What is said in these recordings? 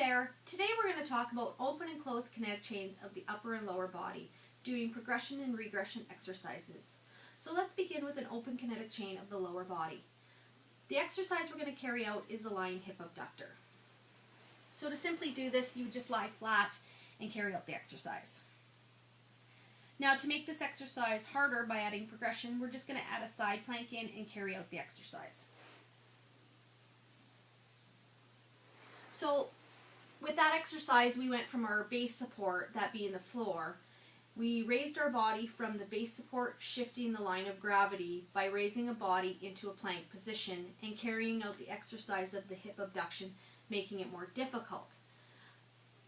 there. Today we're going to talk about open and closed kinetic chains of the upper and lower body, doing progression and regression exercises. So let's begin with an open kinetic chain of the lower body. The exercise we're going to carry out is the lying hip abductor. So to simply do this, you just lie flat and carry out the exercise. Now to make this exercise harder by adding progression, we're just going to add a side plank in and carry out the exercise. So with that exercise, we went from our base support, that being the floor. We raised our body from the base support, shifting the line of gravity by raising a body into a plank position and carrying out the exercise of the hip abduction, making it more difficult.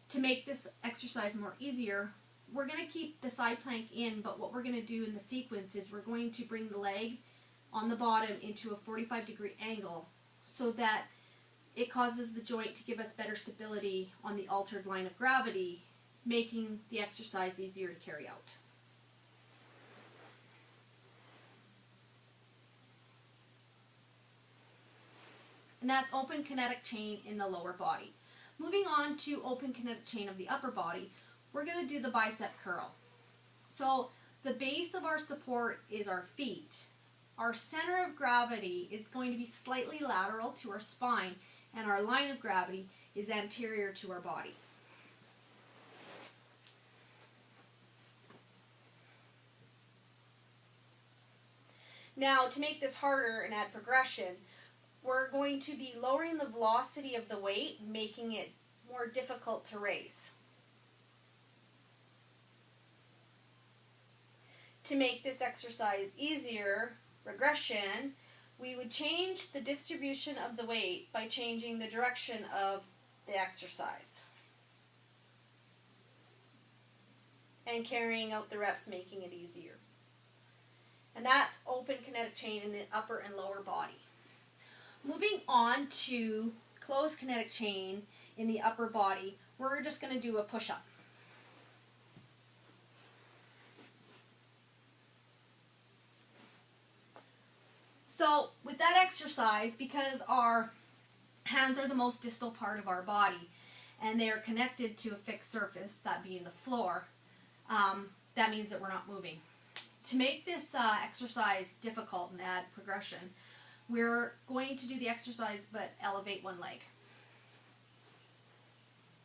To make this exercise more easier, we're going to keep the side plank in, but what we're going to do in the sequence is we're going to bring the leg on the bottom into a 45-degree angle so that it causes the joint to give us better stability on the altered line of gravity, making the exercise easier to carry out. And that's open kinetic chain in the lower body. Moving on to open kinetic chain of the upper body, we're going to do the bicep curl. So the base of our support is our feet. Our center of gravity is going to be slightly lateral to our spine, and our line of gravity is anterior to our body. Now, to make this harder and add progression, we're going to be lowering the velocity of the weight, making it more difficult to raise. To make this exercise easier, regression, we would change the distribution of the weight by changing the direction of the exercise and carrying out the reps, making it easier. And that's open kinetic chain in the upper and lower body. Moving on to closed kinetic chain in the upper body, we're just going to do a push-up. So with that exercise, because our hands are the most distal part of our body and they are connected to a fixed surface, that being the floor, that means that we're not moving. To make this exercise difficult and add progression, we're going to do the exercise but elevate one leg.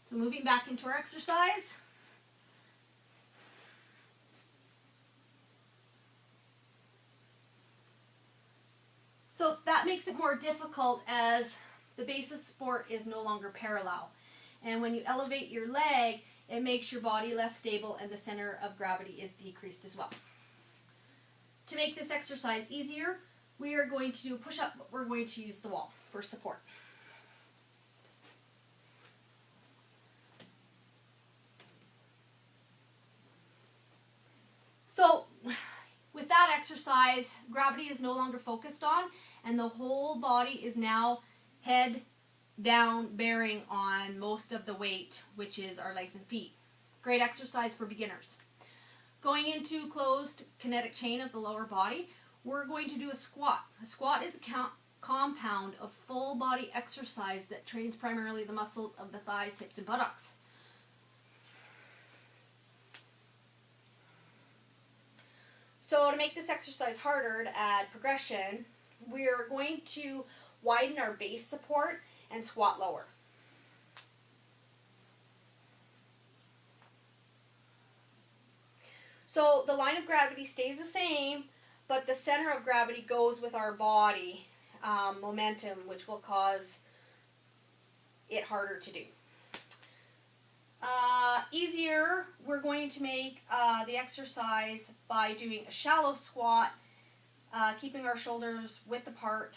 So moving back into our exercise. So that makes it more difficult as the base of support is no longer parallel. And when you elevate your leg, it makes your body less stable and the center of gravity is decreased as well. To make this exercise easier, we are going to do a push-up, but we're going to use the wall for support. So with that exercise, gravity is no longer focused on, and the whole body is now head down, bearing on most of the weight, which is our legs and feet. Great exercise for beginners. Going into closed kinetic chain of the lower body, we're going to do a squat. A squat is a compound of full body exercise that trains primarily the muscles of the thighs, hips, and buttocks. So to make this exercise harder, to add progression, we're going to widen our base support and squat lower. So the line of gravity stays the same, but the center of gravity goes with our body momentum, which will cause it harder to do. Easier, we're going to make the exercise by doing a shallow squat, keeping our shoulders width apart,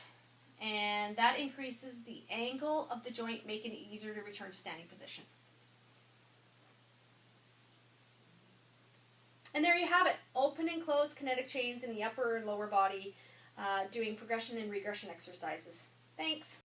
and that increases the angle of the joint, making it easier to return to standing position. And there you have it, open and closed kinetic chains in the upper and lower body, doing progression and regression exercises. Thanks.